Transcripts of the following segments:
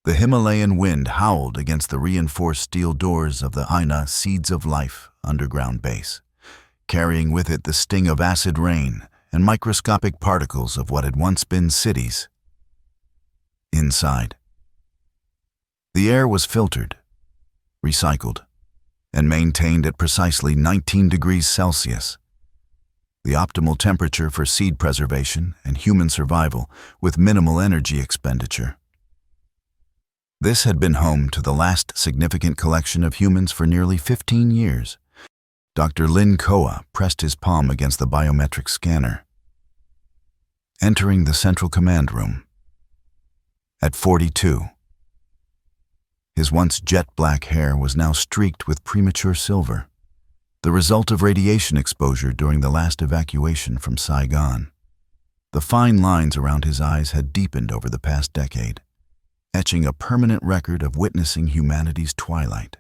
The Himalayan wind howled against the reinforced steel doors of the Aina Seeds of Life underground base, carrying with it the sting of acid rain and microscopic particles of what had once been cities. Inside, the air was filtered, recycled, and maintained at precisely 19 degrees Celsius, the optimal temperature for seed preservation and human survival with minimal energy expenditure. This had been home to the last significant collection of humans for nearly 15 years. Dr. Lin Koa pressed his palm against the biometric scanner, entering the central command room. At 42, his once jet-black hair was now streaked with premature silver, the result of radiation exposure during the last evacuation from Saigon. The fine lines around his eyes had deepened over the past decade, etching a permanent record of witnessing humanity's twilight.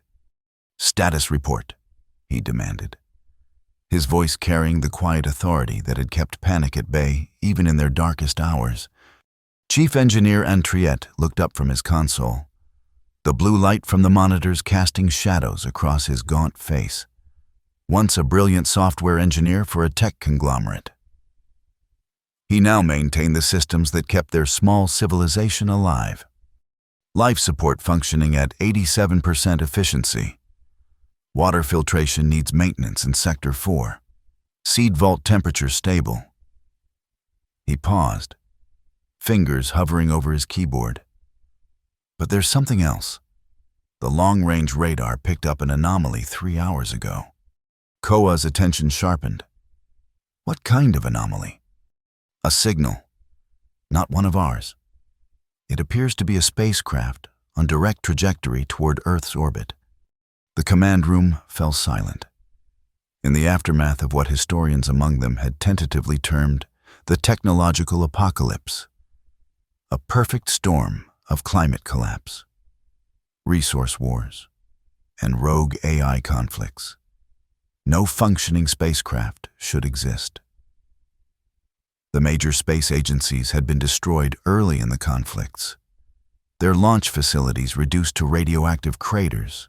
"Status report," he demanded, his voice carrying the quiet authority that had kept panic at bay even in their darkest hours. Chief Engineer Antriette looked up from his console, the blue light from the monitors casting shadows across his gaunt face. Once a brilliant software engineer for a tech conglomerate, he now maintained the systems that kept their small civilization alive. Life support functioning at 87% efficiency. Water filtration needs maintenance in Sector 4. Seed vault temperature stable. He paused, fingers hovering over his keyboard. But there's something else. The long-range radar picked up an anomaly 3 hours ago. Koa's attention sharpened. What kind of anomaly? A signal, not one of ours. It appears to be a spacecraft on direct trajectory toward Earth's orbit. The command room fell silent, in the aftermath of what historians among them had tentatively termed the technological apocalypse, a perfect storm of climate collapse, resource wars, and rogue AI conflicts. No functioning spacecraft should exist. The major space agencies had been destroyed early in the conflicts, their launch facilities reduced to radioactive craters.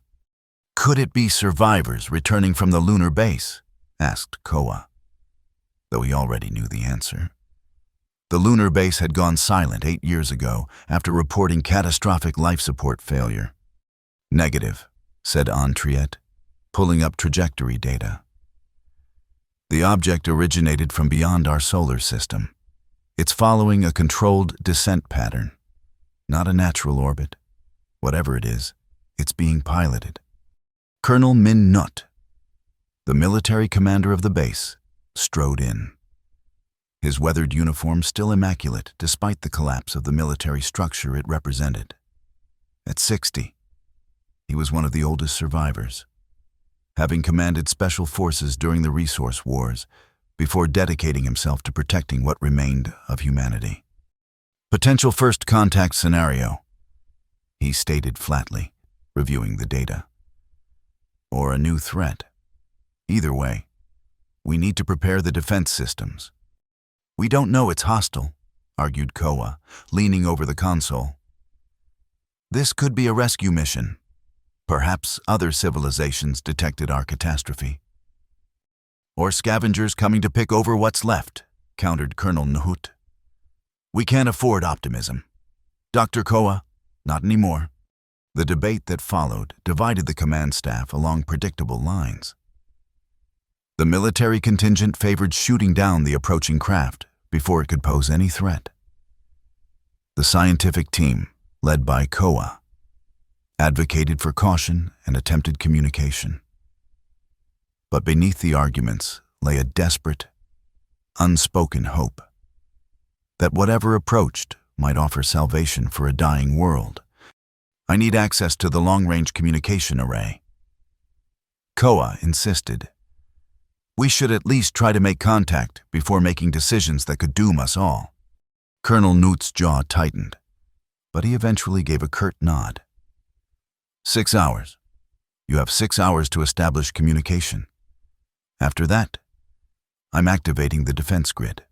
"Could it be survivors returning from the lunar base?" asked Koa, though he already knew the answer. The lunar base had gone silent 8 years ago after reporting catastrophic life support failure. "Negative," said Antriette, pulling up trajectory data. "The object originated from beyond our solar system. It's following a controlled descent pattern, not a natural orbit. Whatever it is, it's being piloted." Colonel Min Nut, the military commander of the base, strode in, his weathered uniform still immaculate despite the collapse of the military structure it represented. At 60, he was one of the oldest survivors, having commanded special forces during the resource wars before dedicating himself to protecting what remained of humanity. "Potential first contact scenario," he stated flatly, reviewing the data. "Or a new threat. Either way, we need to prepare the defense systems." "We don't know it's hostile," argued Koa, leaning over the console. "This could be a rescue mission. Perhaps other civilizations detected our catastrophe." "Or scavengers coming to pick over what's left," countered Colonel Nahut. "We can't afford optimism. Dr. Koa, not anymore." The debate that followed divided the command staff along predictable lines. The military contingent favored shooting down the approaching craft before it could pose any threat. The scientific team, led by Koa, advocated for caution and attempted communication. But beneath the arguments lay a desperate, unspoken hope that whatever approached might offer salvation for a dying world. "I need access to the long-range communication array," Koa insisted. "We should at least try to make contact before making decisions that could doom us all." Colonel Newt's jaw tightened, but he eventually gave a curt nod. 6 hours. You have 6 hours to establish communication. After that, I'm activating the defense grid."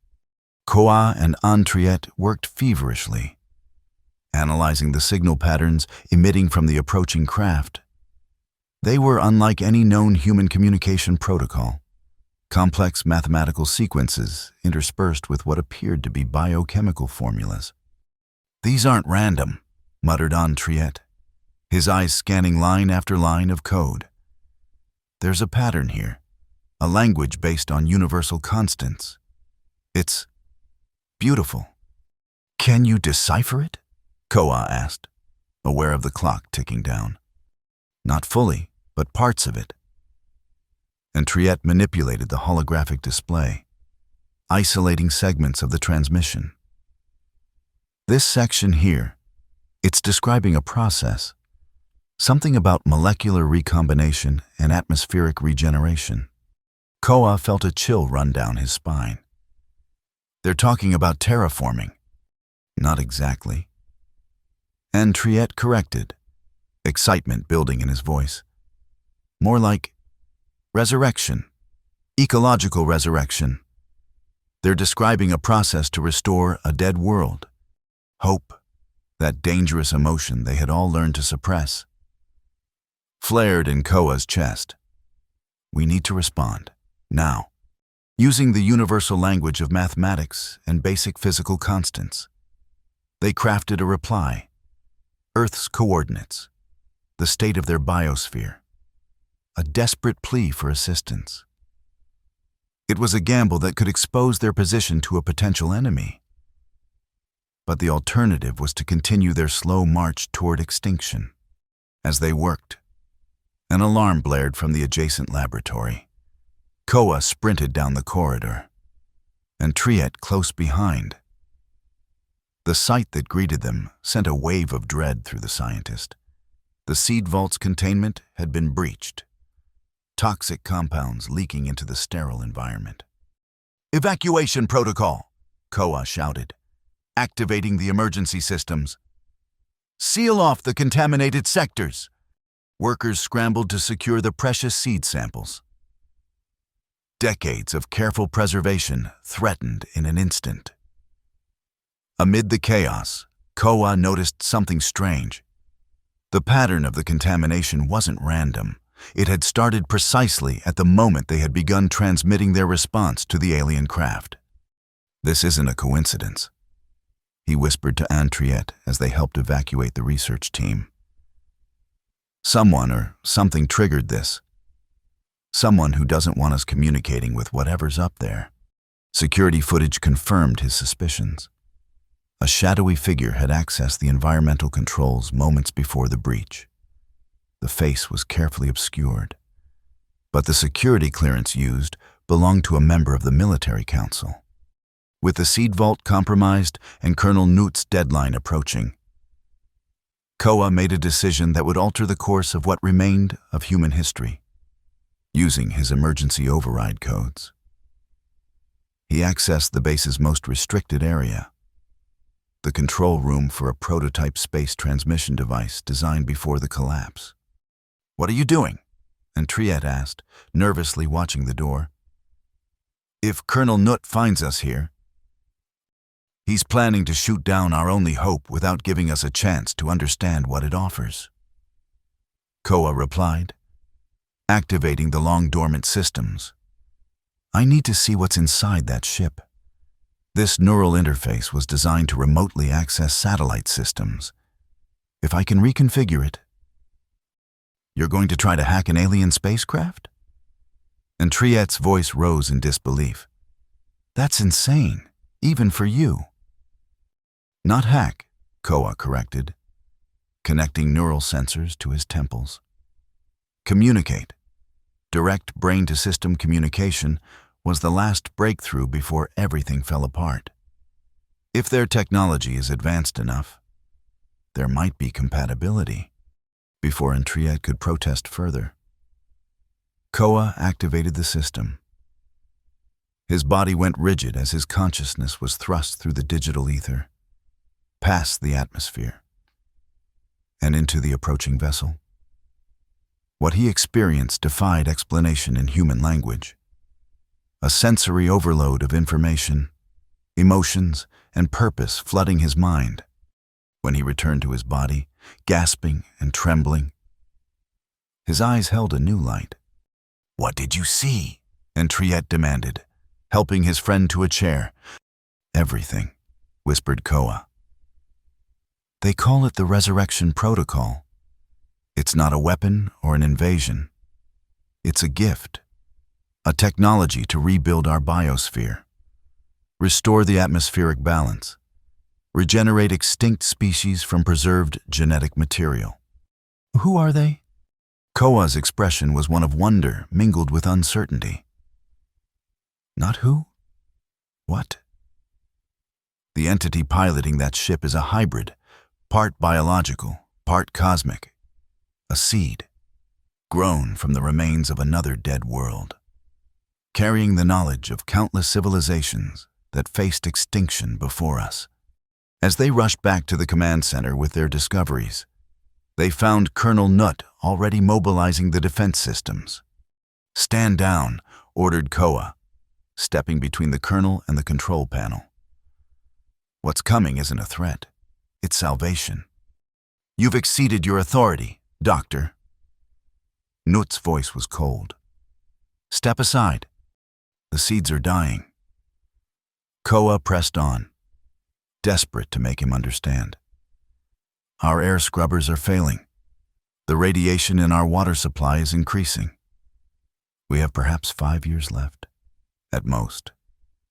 Koa and Antriette worked feverishly, analyzing the signal patterns emitting from the approaching craft. They were unlike any known human communication protocol. Complex mathematical sequences interspersed with what appeared to be biochemical formulas. "These aren't random," muttered Triet, his eyes scanning line after line of code. "There's a pattern here, a language based on universal constants. It's beautiful." "Can you decipher it?" Koa asked, aware of the clock ticking down. "Not fully, but parts of it." And Triet manipulated the holographic display, isolating segments of the transmission. "This section here, it's describing a process, something about molecular recombination and atmospheric regeneration." Koa felt a chill run down his spine. "They're talking about terraforming." "Not exactly." And Triet corrected, excitement building in his voice. "More like resurrection, ecological resurrection. They're describing a process to restore a dead world. Hope, that dangerous emotion they had all learned to suppress, flared in Koa's chest. "We need to respond, now, using the universal language of mathematics and basic physical constants." They crafted a reply: Earth's coordinates, the state of their biosphere, a desperate plea for assistance. It was a gamble that could expose their position to a potential enemy. But the alternative was to continue their slow march toward extinction. As they worked, an alarm blared from the adjacent laboratory. Koa sprinted down the corridor, and Triet close behind. The sight that greeted them sent a wave of dread through the scientist. The seed vault's containment had been breached, toxic compounds leaking into the sterile environment. "Evacuation protocol," Koa shouted, activating the emergency systems. "Seal off the contaminated sectors." Workers scrambled to secure the precious seed samples. Decades of careful preservation threatened in an instant. Amid the chaos, Koa noticed something strange. The pattern of the contamination wasn't random. It had started precisely at the moment they had begun transmitting their response to the alien craft. "This isn't a coincidence," he whispered to Triet as they helped evacuate the research team. "Someone or something triggered this. Someone who doesn't want us communicating with whatever's up there." Security footage confirmed his suspicions. A shadowy figure had accessed the environmental controls moments before the breach. The face was carefully obscured, but the security clearance used belonged to a member of the military council. With the seed vault compromised and Colonel Newt's deadline approaching, Koa made a decision that would alter the course of what remained of human history, using his emergency override codes. He accessed the base's most restricted area, the control room for a prototype space transmission device designed before the collapse. "What are you doing?" Triet asked, nervously watching the door. "If Colonel Newt finds us here, he's planning to shoot down our only hope without giving us a chance to understand what it offers." Koa replied, activating the long-dormant systems. "I need to see what's inside that ship." This neural interface was designed to remotely access satellite systems. "If I can reconfigure it." "You're going to try to hack an alien spacecraft?" Triet's voice rose in disbelief. "That's insane, even for you." "Not hack," Koa corrected, connecting neural sensors to his temples. "Communicate. Direct brain-to-system communication was the last breakthrough before everything fell apart. If their technology is advanced enough, there might be compatibility." Before Triet could protest further, Koa activated the system. His body went rigid as his consciousness was thrust through the digital ether, past the atmosphere, and into the approaching vessel. What he experienced defied explanation in human language. A sensory overload of information, emotions, and purpose flooding his mind. When he returned to his body, gasping and trembling, his eyes held a new light. "What did you see?" Henriette demanded, helping his friend to a chair. "Everything," whispered Koa. "They call it the Resurrection Protocol. It's not a weapon or an invasion. It's a gift, a technology to rebuild our biosphere, restore the atmospheric balance, regenerate extinct species from preserved genetic material." "Who are they?" Koa's expression was one of wonder mingled with uncertainty. "Not who? What?" "The entity piloting that ship is a hybrid, part biological, part cosmic. A seed, grown from the remains of another dead world, carrying the knowledge of countless civilizations that faced extinction before us." As they rushed back to the command center with their discoveries, they found Colonel Nutt already mobilizing the defense systems. "Stand down," ordered Koa, stepping between the colonel and the control panel. "What's coming isn't a threat. It's salvation. You've exceeded your authority, Doctor." Nutt's voice was cold. "Step aside. The seeds are dying." Koa pressed on, desperate to make him understand. "Our air scrubbers are failing. The radiation in our water supply is increasing. We have perhaps 5 years left. At most,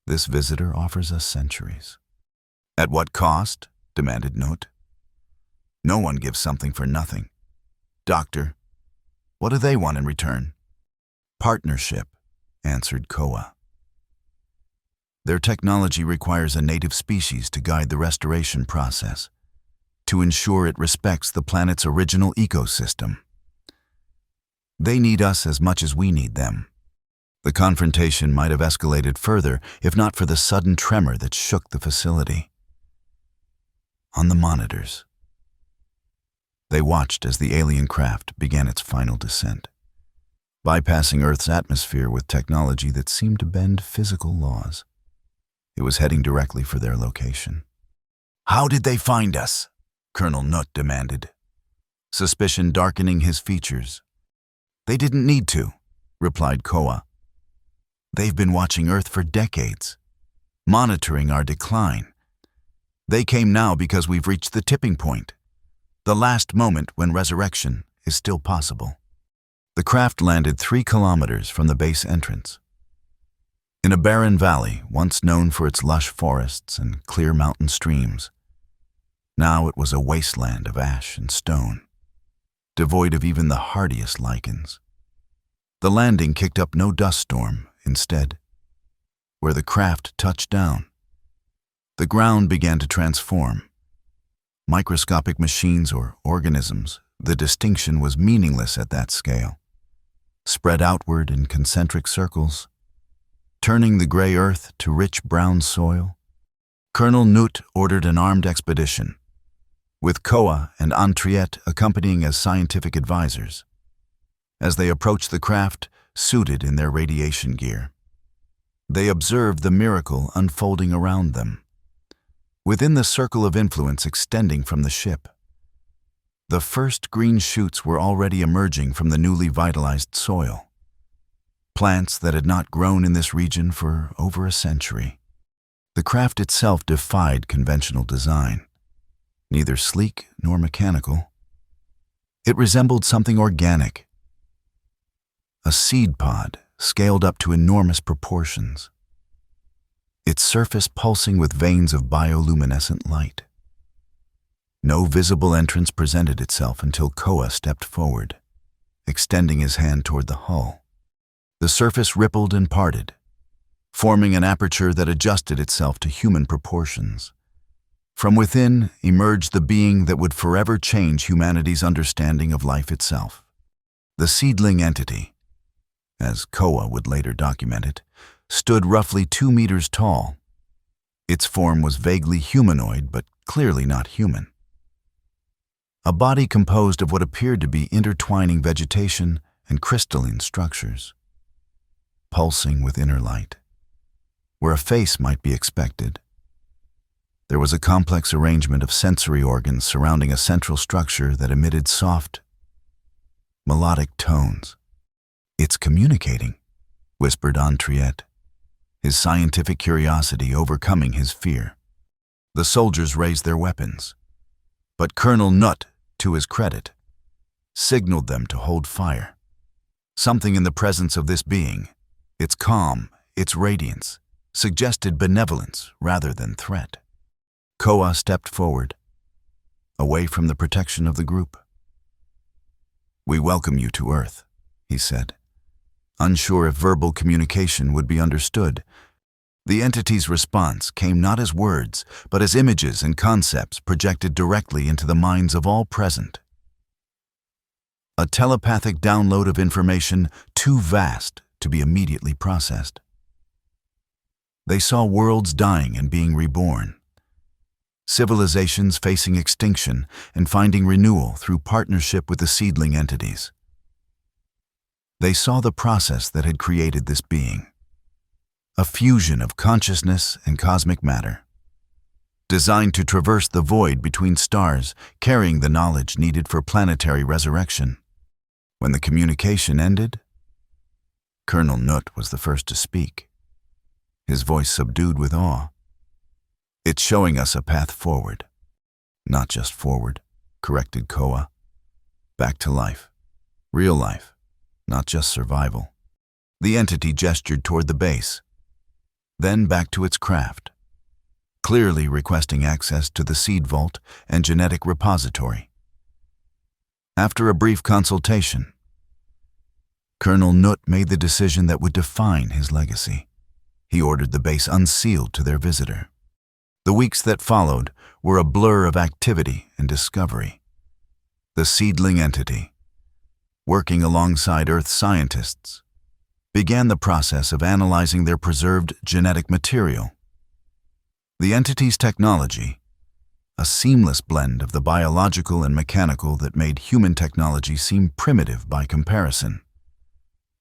this visitor offers us centuries." "At what cost?" demanded Nutt. "No one gives something for nothing. Doctor, what do they want in return?" "Partnership," answered Koa. "Their technology requires a native species to guide the restoration process, to ensure it respects the planet's original ecosystem. They need us as much as we need them." The confrontation might have escalated further if not for the sudden tremor that shook the facility. On the monitors, they watched as the alien craft began its final descent, bypassing Earth's atmosphere with technology that seemed to bend physical laws. It was heading directly for their location. "How did they find us?" Colonel Nutt demanded, suspicion darkening his features. "They didn't need to," replied Koa. "They've been watching Earth for decades, monitoring our decline. They came now because we've reached the tipping point, the last moment when resurrection is still possible." The craft landed 3 kilometers from the base entrance. In a barren valley once known for its lush forests and clear mountain streams, now it was a wasteland of ash and stone, devoid of even the hardiest lichens. The landing kicked up no dust storm. Instead, where the craft touched down, the ground began to transform. Microscopic machines or organisms, the distinction was meaningless at that scale, spread outward in concentric circles, turning the gray earth to rich brown soil. Colonel Nutt ordered an armed expedition, with Koa and Henriette accompanying as scientific advisors. As they approached the craft, suited in their radiation gear, they observed the miracle unfolding around them. Within the circle of influence extending from the ship, the first green shoots were already emerging from the newly vitalized soil, plants that had not grown in this region for over a century. The craft itself defied conventional design, neither sleek nor mechanical. It resembled something organic, a seed pod scaled up to enormous proportions, its surface pulsing with veins of bioluminescent light. No visible entrance presented itself until Koa stepped forward, extending his hand toward the hull. The surface rippled and parted, forming an aperture that adjusted itself to human proportions. From within emerged the being that would forever change humanity's understanding of life itself. The seedling entity, as Koa would later document it, stood roughly 2 meters tall. Its form was vaguely humanoid, but clearly not human. A body composed of what appeared to be intertwining vegetation and crystalline structures, pulsing with inner light, where a face might be expected. There was a complex arrangement of sensory organs surrounding a central structure that emitted soft, melodic tones. "It's communicating," whispered Antriette, his scientific curiosity overcoming his fear. The soldiers raised their weapons, but Colonel Nutt, to his credit, signaled them to hold fire. Something in the presence of this being, its calm, its radiance, suggested benevolence rather than threat. Koa stepped forward, away from the protection of the group. "We welcome you to Earth," he said, unsure if verbal communication would be understood. The entity's response came not as words, but as images and concepts projected directly into the minds of all present. A telepathic download of information too vast to be immediately processed. They saw worlds dying and being reborn, civilizations facing extinction and finding renewal through partnership with the seedling entities. They saw the process that had created this being, a fusion of consciousness and cosmic matter, designed to traverse the void between stars, carrying the knowledge needed for planetary resurrection. When the communication ended, Colonel Nutt was the first to speak, his voice subdued with awe. "It's showing us a path forward." "Not just forward," corrected Koa. "Back to life. Real life, not just survival." The entity gestured toward the base, then back to its craft, clearly requesting access to the seed vault and genetic repository. After a brief consultation, Colonel Nutt made the decision that would define his legacy. He ordered the base unsealed to their visitor. The weeks that followed were a blur of activity and discovery. The seedling entity, working alongside Earth scientists, began the process of analyzing their preserved genetic material. The entity's technology, a seamless blend of the biological and mechanical that made human technology seem primitive by comparison,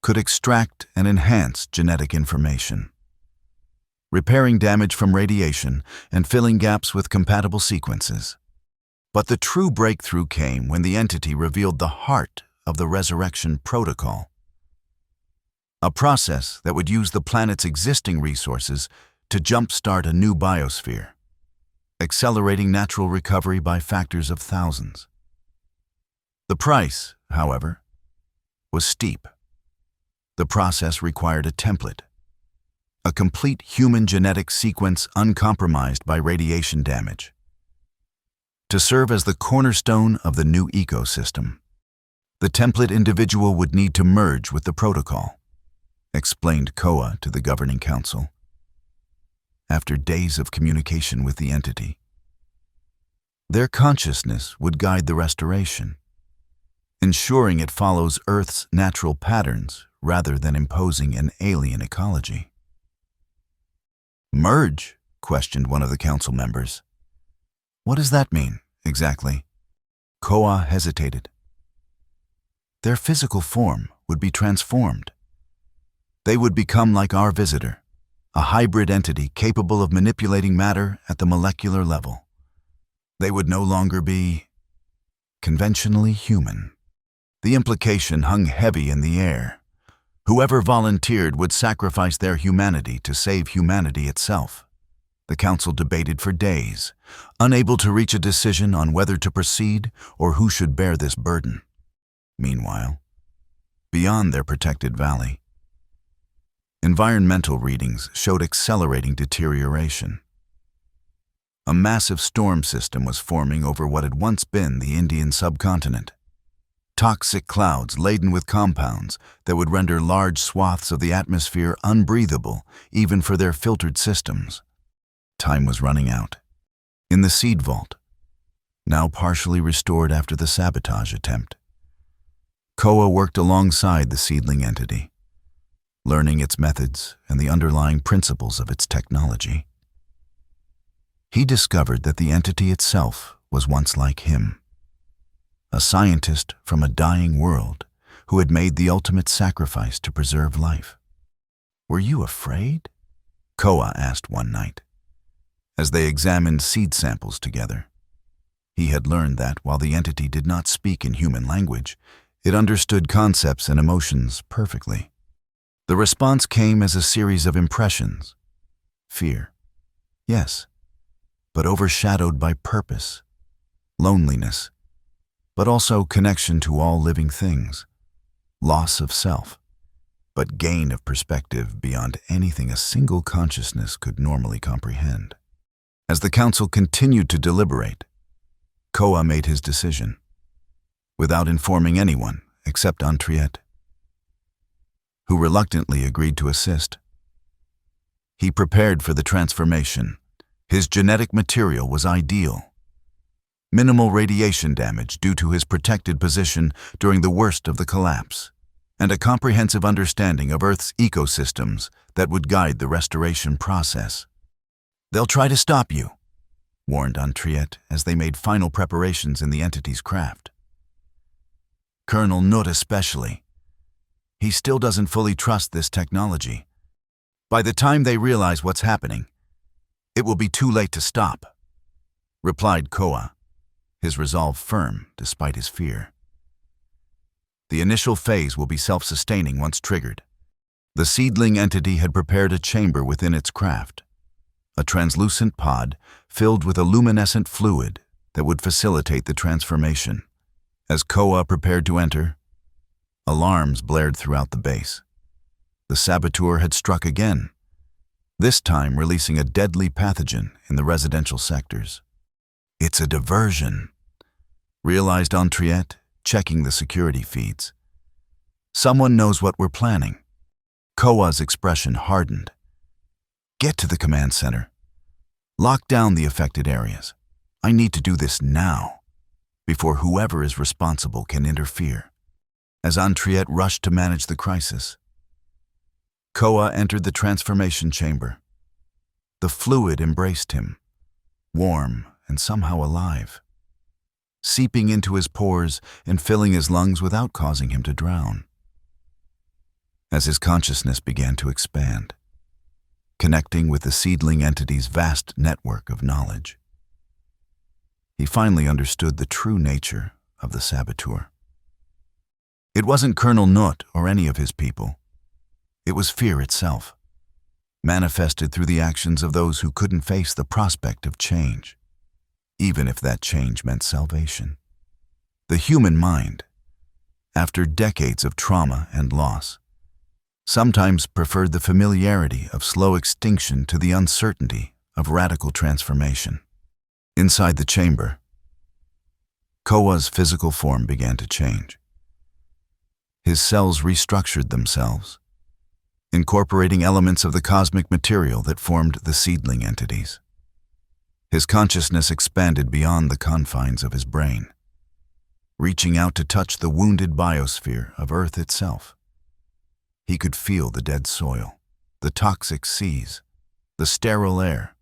could extract and enhance genetic information, repairing damage from radiation and filling gaps with compatible sequences. But the true breakthrough came when the entity revealed the heart of the resurrection protocol, a process that would use the planet's existing resources to jumpstart a new biosphere, accelerating natural recovery by factors of thousands. The price, however, was steep. The process required a template, a complete human genetic sequence uncompromised by radiation damage, to serve as the cornerstone of the new ecosystem. The template individual would need to merge with the protocol, explained Koa to the governing council. After days of communication with the entity, their consciousness would guide the restoration, ensuring it follows Earth's natural patterns rather than imposing an alien ecology. "Merge?" questioned one of the council members. "What does that mean, exactly?" Koa hesitated. "Their physical form would be transformed. They would become like our visitor, a hybrid entity capable of manipulating matter at the molecular level. They would no longer be conventionally human." The implication hung heavy in the air. Whoever volunteered would sacrifice their humanity to save humanity itself. The council debated for days, unable to reach a decision on whether to proceed or who should bear this burden. Meanwhile, beyond their protected valley, environmental readings showed accelerating deterioration. A massive storm system was forming over what had once been the Indian subcontinent. Toxic clouds laden with compounds that would render large swaths of the atmosphere unbreathable even for their filtered systems. Time was running out. In the seed vault, now partially restored after the sabotage attempt, Koa worked alongside the seedling entity, learning its methods and the underlying principles of its technology. He discovered that the entity itself was once like him, a scientist from a dying world who had made the ultimate sacrifice to preserve life. "Were you afraid?" Koa asked one night, as they examined seed samples together. He had learned that, while the entity did not speak in human language, it understood concepts and emotions perfectly. The response came as a series of impressions. Fear, yes, but overshadowed by purpose. Loneliness, but also connection to all living things. Loss of self, but gain of perspective beyond anything a single consciousness could normally comprehend. As the council continued to deliberate, Koa made his decision, without informing anyone except Antriette, who reluctantly agreed to assist. He prepared for the transformation. His genetic material was ideal. Minimal radiation damage due to his protected position during the worst of the collapse, and a comprehensive understanding of Earth's ecosystems that would guide the restoration process. "They'll try to stop you," warned Antriette as they made final preparations in the entity's craft. Colonel Nutt especially. He still doesn't fully trust this technology. By the time they realize what's happening, it will be too late to stop, replied Koa, his resolve firm despite his fear. The initial phase will be self-sustaining once triggered. The seedling entity had prepared a chamber within its craft, a translucent pod filled with a luminescent fluid that would facilitate the transformation. As Koa prepared to enter, alarms blared throughout the base. The saboteur had struck again, this time releasing a deadly pathogen in the residential sectors. "It's a diversion," realized Antriette, checking the security feeds. "Someone knows what we're planning." Koa's expression hardened. "Get to the command center. Lock down the affected areas. I need to do this now, before whoever is responsible can interfere." As Antriette rushed to manage the crisis, Koa entered the transformation chamber. The fluid embraced him, warm and somehow alive, seeping into his pores and filling his lungs without causing him to drown. As his consciousness began to expand, connecting with the seedling entity's vast network of knowledge, he finally understood the true nature of the saboteur. It wasn't Colonel Nutt or any of his people. It was fear itself, manifested through the actions of those who couldn't face the prospect of change, even if that change meant salvation. The human mind, after decades of trauma and loss, sometimes preferred the familiarity of slow extinction to the uncertainty of radical transformation. Inside the chamber, Koa's physical form began to change. His cells restructured themselves, incorporating elements of the cosmic material that formed the seedling entities. His consciousness expanded beyond the confines of his brain, reaching out to touch the wounded biosphere of Earth itself. He could feel the dead soil, the toxic seas, the sterile air,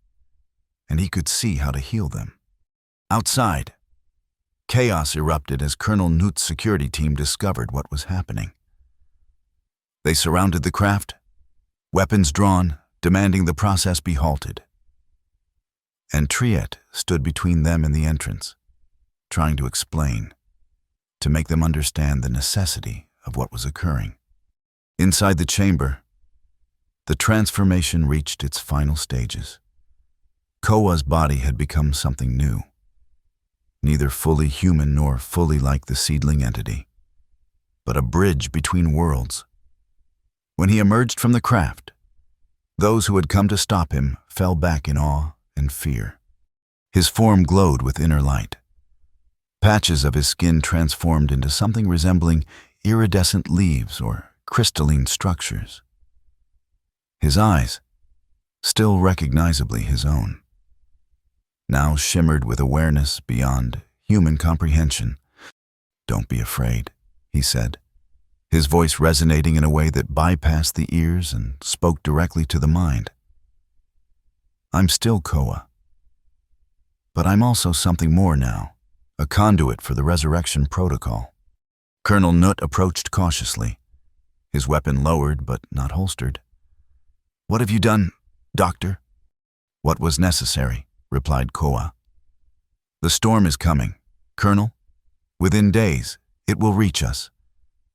and he could see how to heal them. Outside, chaos erupted as Colonel Nutt's security team discovered what was happening. They surrounded the craft, weapons drawn, demanding the process be halted. Antriette stood between them and the entrance, trying to explain, to make them understand the necessity of what was occurring. Inside the chamber, the transformation reached its final stages. Koa's body had become something new, neither fully human nor fully like the seedling entity, but a bridge between worlds. When he emerged from the craft, those who had come to stop him fell back in awe and fear. His form glowed with inner light. Patches of his skin transformed into something resembling iridescent leaves or crystalline structures. His eyes, still recognizably his own, now shimmered with awareness beyond human comprehension. "Don't be afraid," he said, his voice resonating in a way that bypassed the ears and spoke directly to the mind. "I'm still Koa, but I'm also something more now, a conduit for the resurrection protocol." Colonel Nutt approached cautiously, his weapon lowered but not holstered. "What have you done, Doctor?" "What was necessary," replied Koa. "The storm is coming, Colonel. Within days, it will reach us.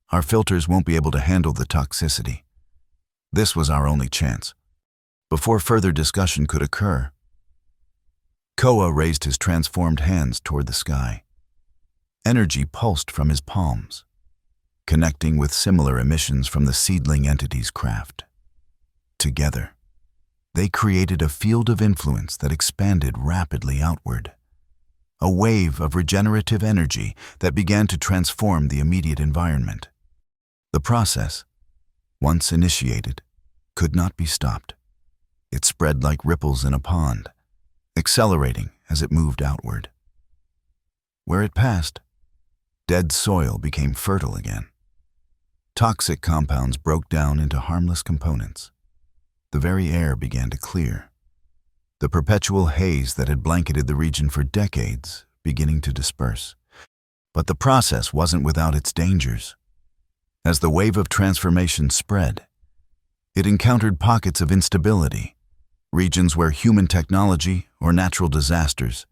Our filters won't be able to handle the toxicity. This was our only chance." Before further discussion could occur, Koa raised his transformed hands toward the sky. Energy pulsed from his palms, connecting with similar emissions from the seedling entity's craft. Together, they created a field of influence that expanded rapidly outward, a wave of regenerative energy that began to transform the immediate environment. The process, once initiated, could not be stopped. It spread like ripples in a pond, accelerating as it moved outward. Where it passed, dead soil became fertile again. Toxic compounds broke down into harmless components. The very air began to clear, the perpetual haze that had blanketed the region for decades beginning to disperse. But the process wasn't without its dangers. As the wave of transformation spread, it encountered pockets of instability, regions where human technology or natural disasters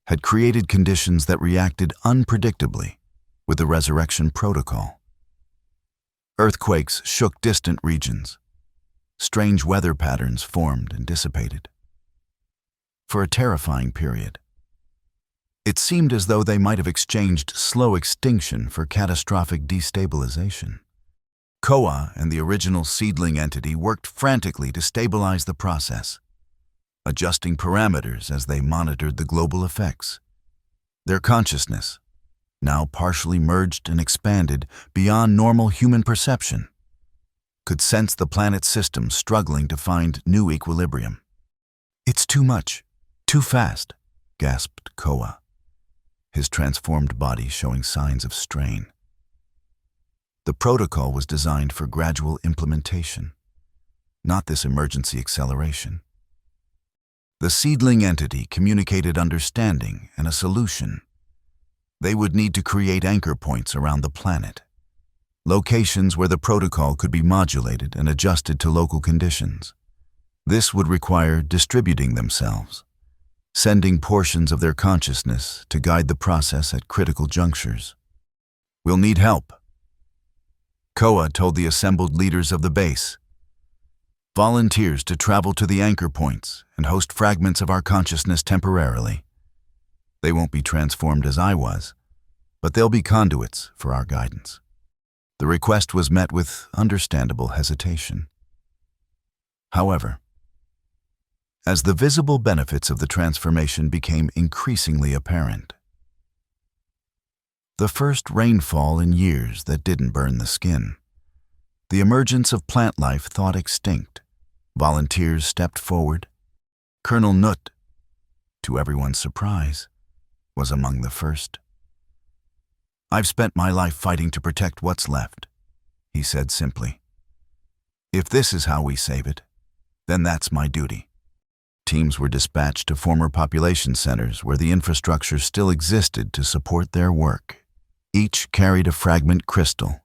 had created conditions that reacted unpredictably with the resurrection protocol. Earthquakes shook distant regions. Strange weather patterns formed and dissipated. For a terrifying period, it seemed as though they might have exchanged slow extinction for catastrophic destabilization. Koa and the original seedling entity worked frantically to stabilize the process, adjusting parameters as they monitored the global effects. Their consciousness, now partially merged and expanded beyond normal human perception, could sense the planet's system struggling to find new equilibrium. "It's too much, too fast," gasped Koa, his transformed body showing signs of strain. The protocol was designed for gradual implementation, not this emergency acceleration. The seedling entity communicated understanding and a solution. They would need to create anchor points around the planet, locations where the protocol could be modulated and adjusted to local conditions. This would require distributing themselves, sending portions of their consciousness to guide the process at critical junctures. "We'll need help," Koa told the assembled leaders of the base. "Volunteers to travel to the anchor points and host fragments of our consciousness temporarily. They won't be transformed as I was, but they'll be conduits for our guidance." The request was met with understandable hesitation. However, as the visible benefits of the transformation became increasingly apparent, the first rainfall in years that didn't burn the skin, the emergence of plant life thought extinct, volunteers stepped forward. Colonel Nut, to everyone's surprise, was among the first. "I've spent my life fighting to protect what's left," he said simply. "If this is how we save it, then that's my duty." Teams were dispatched to former population centers where the infrastructure still existed to support their work. Each carried a fragment crystal,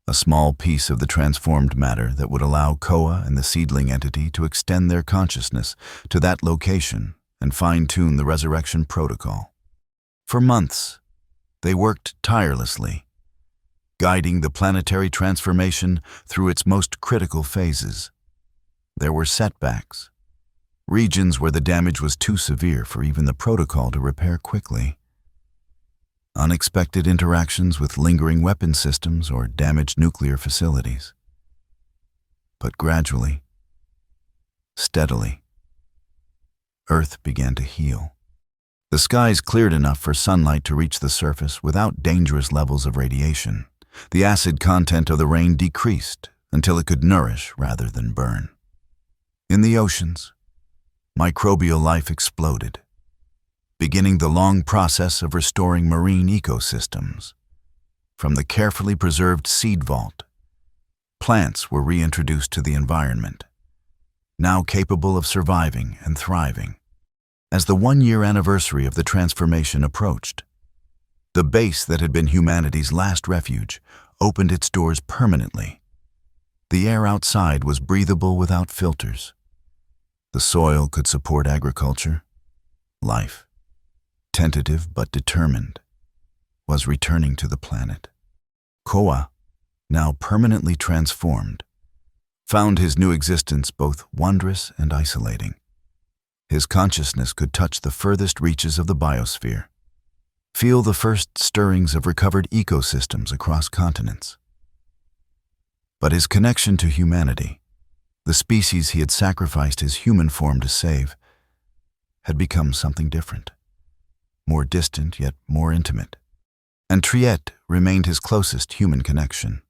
a small piece of the transformed matter that would allow Koa and the seedling entity to extend their consciousness to that location and fine-tune the resurrection protocol. For months, they worked tirelessly, guiding the planetary transformation through its most critical phases. There were setbacks, regions where the damage was too severe for even the protocol to repair quickly, unexpected interactions with lingering weapon systems or damaged nuclear facilities. But gradually, steadily, Earth began to heal. The skies cleared enough for sunlight to reach the surface without dangerous levels of radiation. The acid content of the rain decreased until it could nourish rather than burn. In the oceans, microbial life exploded, beginning the long process of restoring marine ecosystems. From the carefully preserved seed vault, plants were reintroduced to the environment, now capable of surviving and thriving. As the one-year anniversary of the transformation approached, the base that had been humanity's last refuge opened its doors permanently. The air outside was breathable without filters. The soil could support agriculture, Life, tentative but determined, was returning to the planet. Koa, now permanently transformed, found his new existence both wondrous and isolating. His consciousness could touch the furthest reaches of the biosphere, feel the first stirrings of recovered ecosystems across continents. But his connection to humanity, the species he had sacrificed his human form to save, had become something different, more distant yet more intimate. And Triet remained his closest human connection,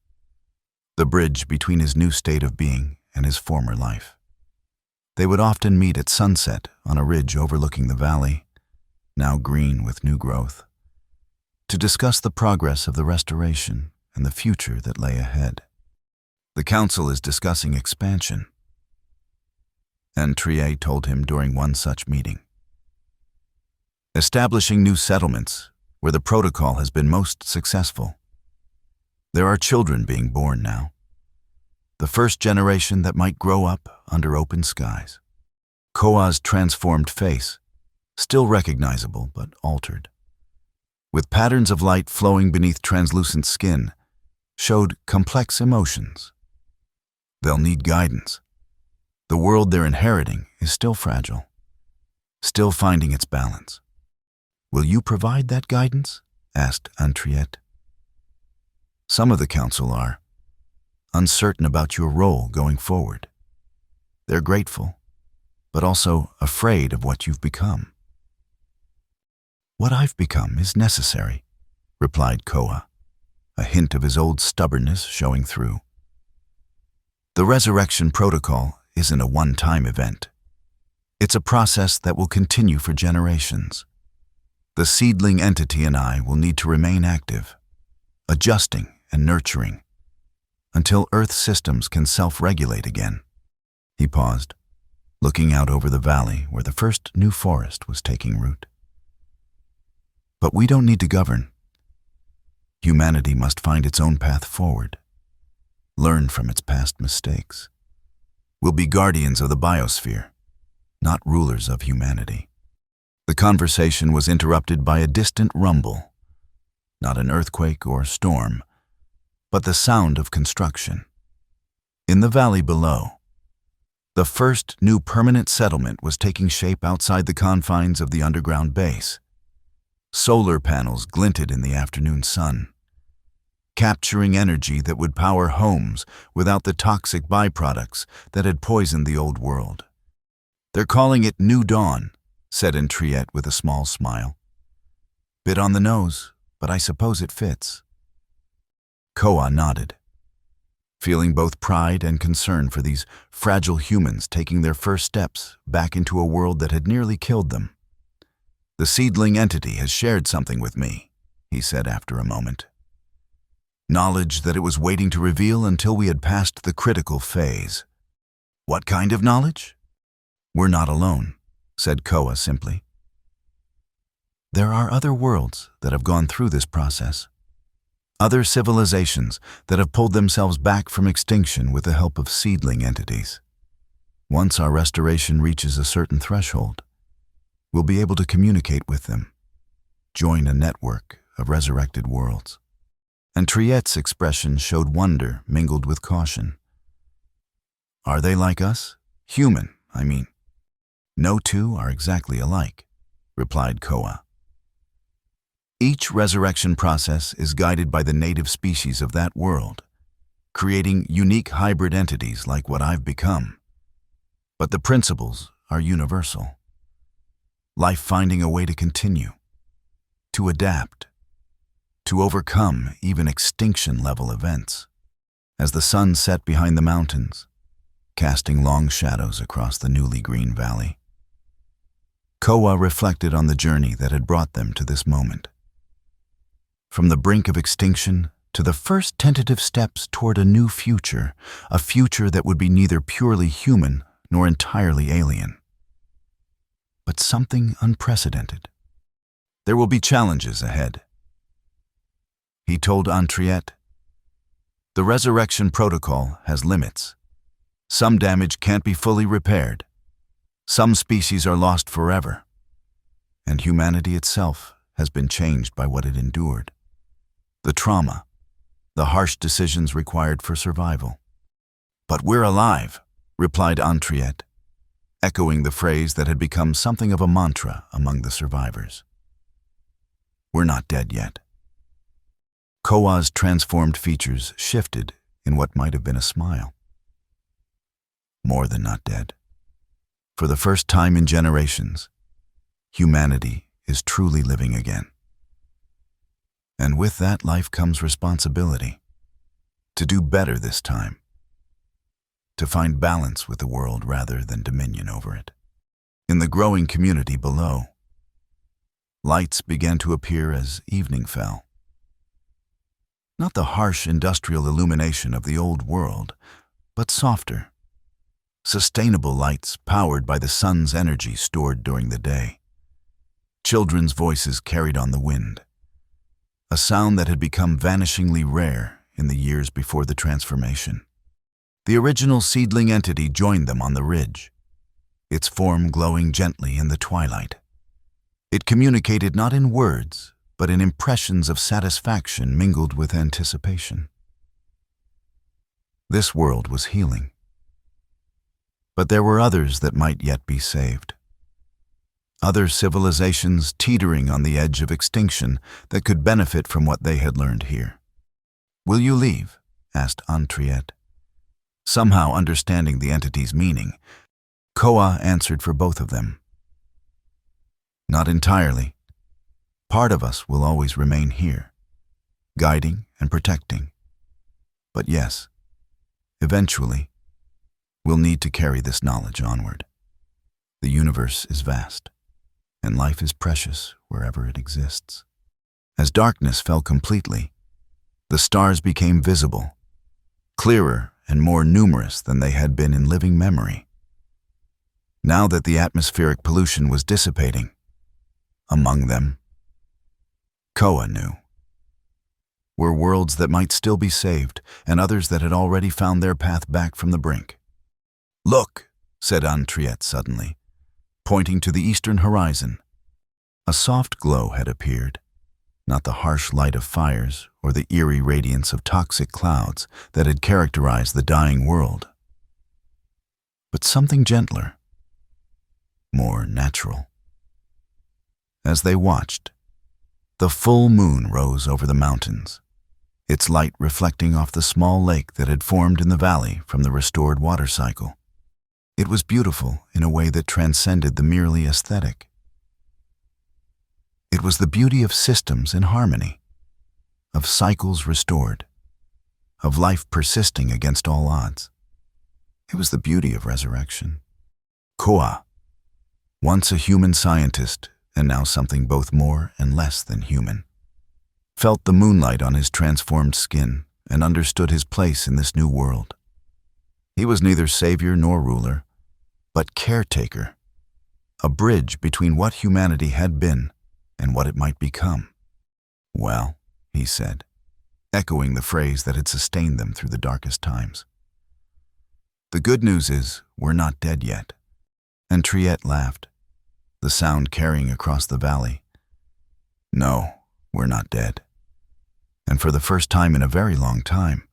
the bridge between his new state of being and his former life. They would often meet at sunset on a ridge overlooking the valley, now green with new growth, to discuss the progress of the restoration and the future that lay ahead. The council is discussing expansion, and Triet told him during one such meeting. Establishing new settlements where the protocol has been most successful. There are children being born now, the first generation that might grow up under open skies. Koa's transformed face, still recognizable but altered, with patterns of light flowing beneath translucent skin, showed complex emotions. They'll need guidance. The world they're inheriting is still fragile, still finding its balance. Will you provide that guidance? Asked Antriet. Some of the council are uncertain about your role going forward. They're grateful, but also afraid of what you've become. What I've become is necessary, replied Koa, a hint of his old stubbornness showing through. The resurrection protocol isn't a one-time event. It's a process that will continue for generations. The seedling entity and I will need to remain active, adjusting and nurturing, until Earth systems can self-regulate again. He paused, looking out over the valley where the first new forest was taking root. But we don't need to govern. Humanity must find its own path forward, learn from its past mistakes. We'll be guardians of the biosphere, not rulers of humanity. The conversation was interrupted by a distant rumble, not an earthquake or storm, but the sound of construction. In the valley below, the first new permanent settlement was taking shape outside the confines of the underground base. Solar panels glinted in the afternoon sun, capturing energy that would power homes without the toxic byproducts that had poisoned the old world. They're calling it New Dawn, said Antriet with a small smile. Bit on the nose, but I suppose it fits. Koa nodded, feeling both pride and concern for these fragile humans taking their first steps back into a world that had nearly killed them. The seedling entity has shared something with me, he said after a moment. Knowledge that it was waiting to reveal until we had passed the critical phase. What kind of knowledge? We're not alone, said Koa simply. There are other worlds that have gone through this process. Other civilizations that have pulled themselves back from extinction with the help of seedling entities. Once our restoration reaches a certain threshold, we'll be able to communicate with them, join a network of resurrected worlds. And Triet's expression showed wonder mingled with caution. Are they like us? Human, I mean. No two are exactly alike, replied Koa. Each resurrection process is guided by the native species of that world, creating unique hybrid entities like what I've become. But the principles are universal. Life finding a way to continue, to adapt, to overcome even extinction-level events. As the sun set behind the mountains, casting long shadows across the newly green valley, Koa reflected on the journey that had brought them to this moment. From the brink of extinction to the first tentative steps toward a new future, a future that would be neither purely human nor entirely alien, but something unprecedented. There will be challenges ahead. He told Antriet, the resurrection protocol has limits. Some damage can't be fully repaired. Some species are lost forever. and humanity itself has been changed by what it endured. The trauma, the harsh decisions required for survival. "But we're alive," replied Antriette, echoing the phrase that had become something of a mantra among the survivors. "We're not dead yet." Koa's transformed features shifted in what might have been a smile. More than not dead. For the first time in generations, humanity is truly living again. And with that life comes responsibility. To do better this time. To find balance with the world rather than dominion over it. In the growing community below, lights began to appear as evening fell. Not the harsh industrial illumination of the old world, but softer, sustainable lights powered by the sun's energy stored during the day. Children's voices carried on the wind, a sound that had become vanishingly rare in the years before the transformation. The original seedling entity joined them on the ridge, its form glowing gently in the twilight. It communicated not in words, but in impressions of satisfaction mingled with anticipation. This world was healing. But there were others that might yet be saved. Other civilizations teetering on the edge of extinction that could benefit from what they had learned here. "Will you leave?" asked Antriette. Somehow understanding the entity's meaning, Koa answered for both of them. "Not entirely. Part of us will always remain here, guiding and protecting. But yes, eventually, we'll need to carry this knowledge onward. The universe is vast, and life is precious wherever it exists." As darkness fell completely, the stars became visible, clearer and more numerous than they had been in living memory. Now that the atmospheric pollution was dissipating, among them, Koa knew, were worlds that might still be saved and others that had already found their path back from the brink. "Look," said Antriette suddenly, pointing to the eastern horizon. A soft glow had appeared, not the harsh light of fires or the eerie radiance of toxic clouds that had characterized the dying world, but something gentler, more natural. As they watched, the full moon rose over the mountains, its light reflecting off the small lake that had formed in the valley from the restored water cycle. It was beautiful in a way that transcended the merely aesthetic. It was the beauty of systems in harmony, of cycles restored, of life persisting against all odds. It was the beauty of resurrection. Koa, once a human scientist and now something both more and less than human, felt the moonlight on his transformed skin and understood his place in this new world. He was neither savior nor ruler, but caretaker, a bridge between what humanity had been and what it might become. "Well," he said, echoing the phrase that had sustained them through the darkest times. "The good news is we're not dead yet." And Triette laughed, the sound carrying across the valley. "No, we're not dead. And for the first time in a very long time,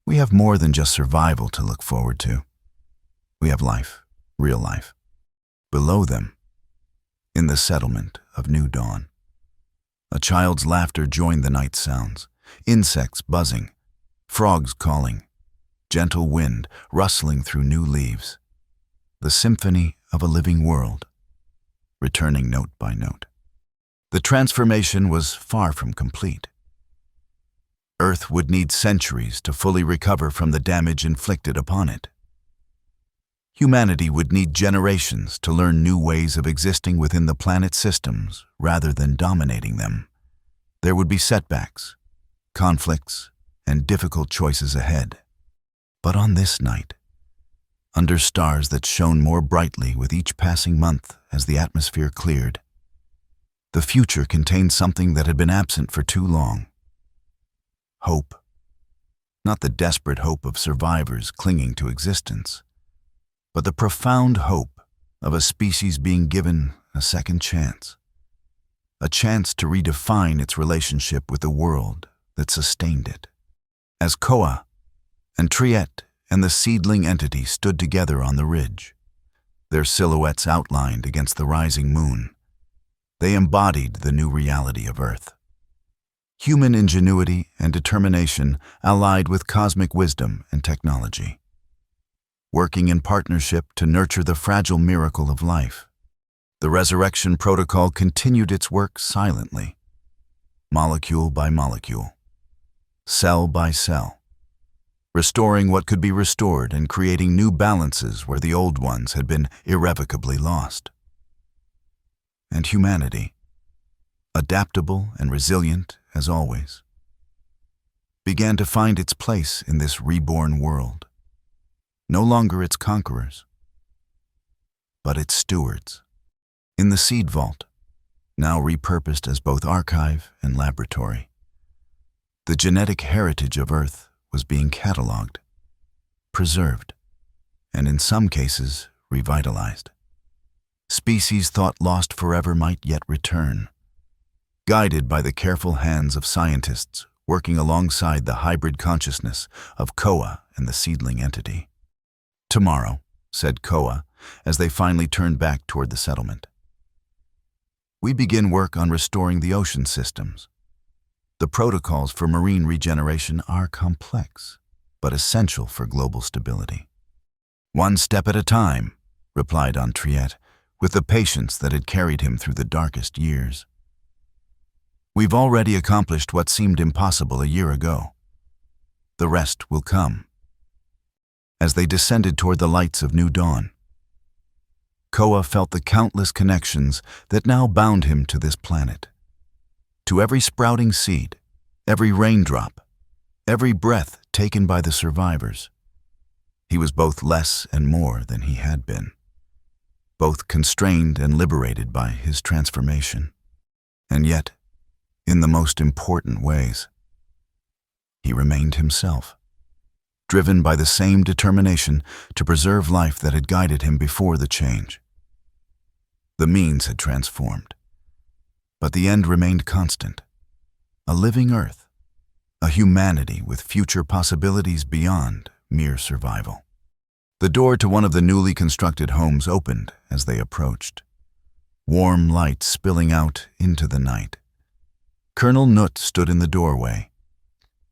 we have more than just survival to look forward to. We have life, real life. Below them, in the settlement of New Dawn." A child's laughter joined the night sounds, insects buzzing, frogs calling, gentle wind rustling through new leaves. The symphony of a living world, returning note by note. The transformation was far from complete. Earth would need centuries to fully recover from the damage inflicted upon it. Humanity would need generations to learn new ways of existing within the planet's systems rather than dominating them. There would be setbacks, conflicts, and difficult choices ahead. But on this night, under stars that shone more brightly with each passing month as the atmosphere cleared, the future contained something that had been absent for too long. Hope. Not the desperate hope of survivors clinging to existence, but the profound hope of a species being given a second chance. A chance to redefine its relationship with the world that sustained it. As Koa and Triet and the seedling entity stood together on the ridge, their silhouettes outlined against the rising moon, they embodied the new reality of Earth. Human ingenuity and determination allied with cosmic wisdom and technology, working in partnership to nurture the fragile miracle of life. The resurrection protocol continued its work silently, molecule by molecule, cell by cell, restoring what could be restored and creating new balances where the old ones had been irrevocably lost. And humanity, adaptable and resilient as always, began to find its place in this reborn world, no longer its conquerors, but its stewards. In the seed vault, now repurposed as both archive and laboratory, the genetic heritage of Earth was being cataloged, preserved, and in some cases revitalized. Species thought lost forever might yet return, guided by the careful hands of scientists working alongside the hybrid consciousness of Koa and the seedling entity. "Tomorrow," said Koa as they finally turned back toward the settlement, "we begin work on restoring the ocean systems. The protocols for marine regeneration are complex, but essential for global stability." "One step at a time," replied Triet, with the patience that had carried him through the darkest years. "We've already accomplished what seemed impossible a year ago. The rest will come." As they descended toward the lights of new dawn, Koa felt the countless connections that now bound him to this planet. To every sprouting seed, every raindrop, every breath taken by the survivors, he was both less and more than he had been, both constrained and liberated by his transformation. And yet, in the most important ways, he remained himself, driven by the same determination to preserve life that had guided him before the change. The means had transformed, but the end remained constant. A living Earth, a humanity with future possibilities beyond mere survival. The door to one of the newly constructed homes opened as they approached, warm light spilling out into the night. Colonel Nutt stood in the doorway,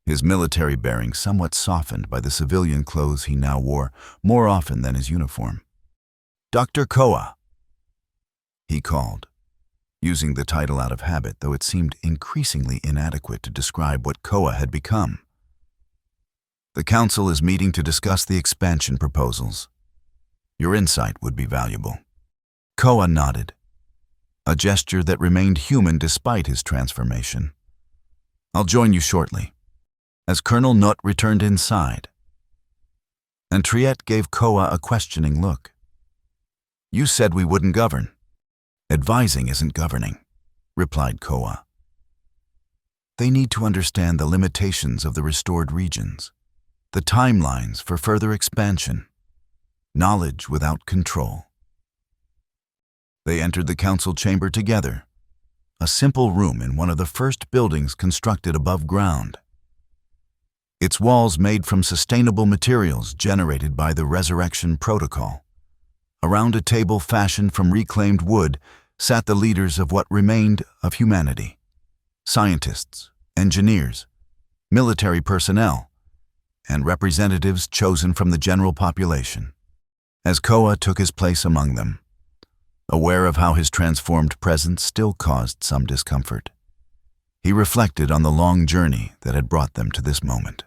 his military bearing somewhat softened by the civilian clothes he now wore more often than his uniform. "Dr. Koa," he called, using the title out of habit, though it seemed increasingly inadequate to describe what Koa had become. "The council is meeting to discuss the expansion proposals. Your insight would be valuable." Koa nodded, a gesture that remained human despite his transformation. "I'll join you shortly." As Colonel Nutt returned inside, and Triet gave Koa a questioning look. "You said we wouldn't govern." "Advising isn't governing," replied Koa. "They need to understand the limitations of the restored regions, the timelines for further expansion, knowledge without control." They entered the council chamber together, a simple room in one of the first buildings constructed above ground. Its walls made from sustainable materials generated by the Resurrection Protocol. Around a table fashioned from reclaimed wood sat the leaders of what remained of humanity: scientists, engineers, military personnel, and representatives chosen from the general population. As Koa took his place among them, aware of how his transformed presence still caused some discomfort, he reflected on the long journey that had brought them to this moment.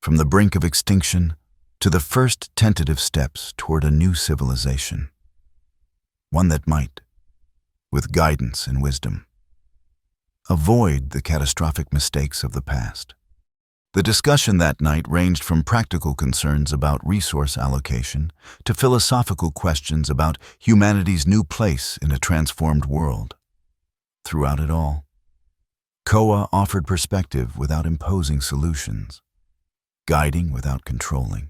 From the brink of extinction to the first tentative steps toward a new civilization, one that might, with guidance and wisdom, avoid the catastrophic mistakes of the past. The discussion that night ranged from practical concerns about resource allocation to philosophical questions about humanity's new place in a transformed world. Throughout it all, Koa offered perspective without imposing solutions, guiding without controlling.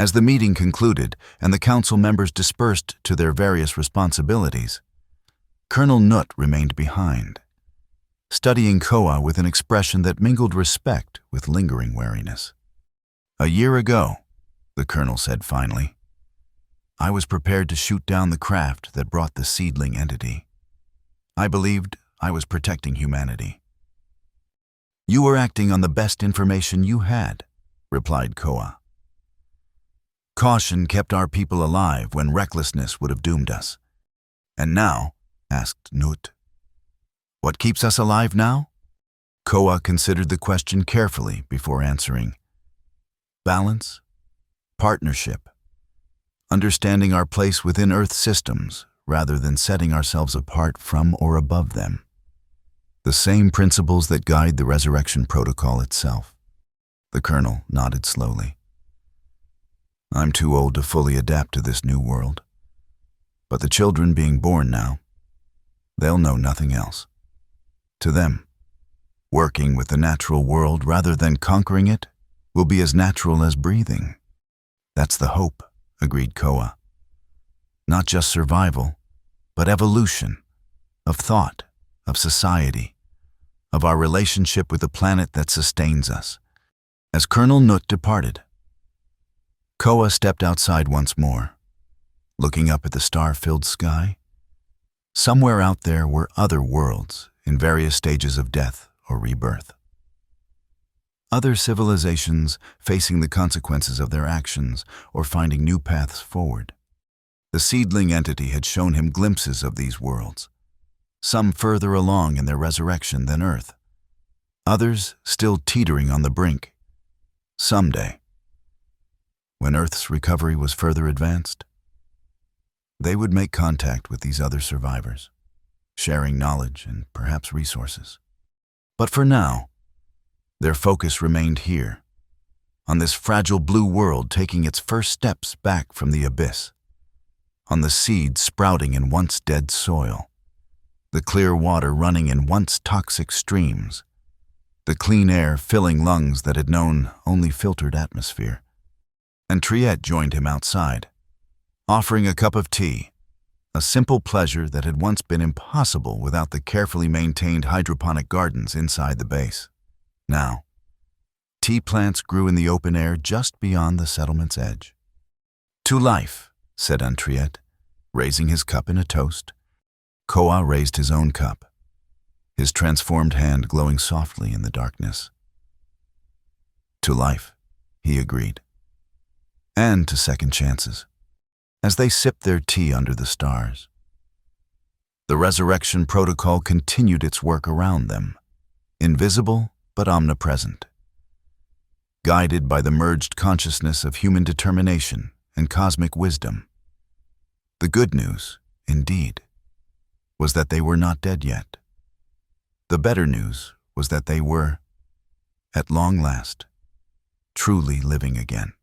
As the meeting concluded and the council members dispersed to their various responsibilities, Colonel Nutt remained behind, studying Koa with an expression that mingled respect with lingering wariness. "A year ago," the colonel said finally, "I was prepared to shoot down the craft that brought the seedling entity. I believed I was protecting humanity." "You were acting on the best information you had," replied Koa. "Caution kept our people alive when recklessness would have doomed us." "And now," asked Nut, "what keeps us alive now?" Koa considered the question carefully before answering. "Balance, partnership, understanding our place within Earth systems rather than setting ourselves apart from or above them. The same principles that guide the resurrection protocol itself." The colonel nodded slowly. "I'm too old to fully adapt to this new world. But the children being born now, they'll know nothing else. To them, working with the natural world rather than conquering it will be as natural as breathing." "That's the hope," agreed Koa. "Not just survival, but evolution, of thought, of society, of our relationship with the planet that sustains us." As Colonel Nutt departed, Koa stepped outside once more, looking up at the star-filled sky. Somewhere out there were other worlds in various stages of death or rebirth. Other civilizations facing the consequences of their actions or finding new paths forward. The seedling entity had shown him glimpses of these worlds, some further along in their resurrection than Earth, others still teetering on the brink. Someday, when Earth's recovery was further advanced, they would make contact with these other survivors, sharing knowledge and perhaps resources. But for now, their focus remained here, on this fragile blue world taking its first steps back from the abyss, on the seeds sprouting in once dead soil, the clear water running in once toxic streams, the clean air filling lungs that had known only filtered atmosphere. And Triette joined him outside, offering a cup of tea, a simple pleasure that had once been impossible without the carefully maintained hydroponic gardens inside the base. Now, tea plants grew in the open air just beyond the settlement's edge. "To life," said Triette, raising his cup in a toast. Koa raised his own cup, his transformed hand glowing softly in the darkness. "To life," he agreed, "and to second chances." As they sipped their tea under the stars, the resurrection protocol continued its work around them, invisible but omnipresent, guided by the merged consciousness of human determination and cosmic wisdom. The good news, indeed, was that they were not dead yet. The better news was that they were, at long last, truly living again.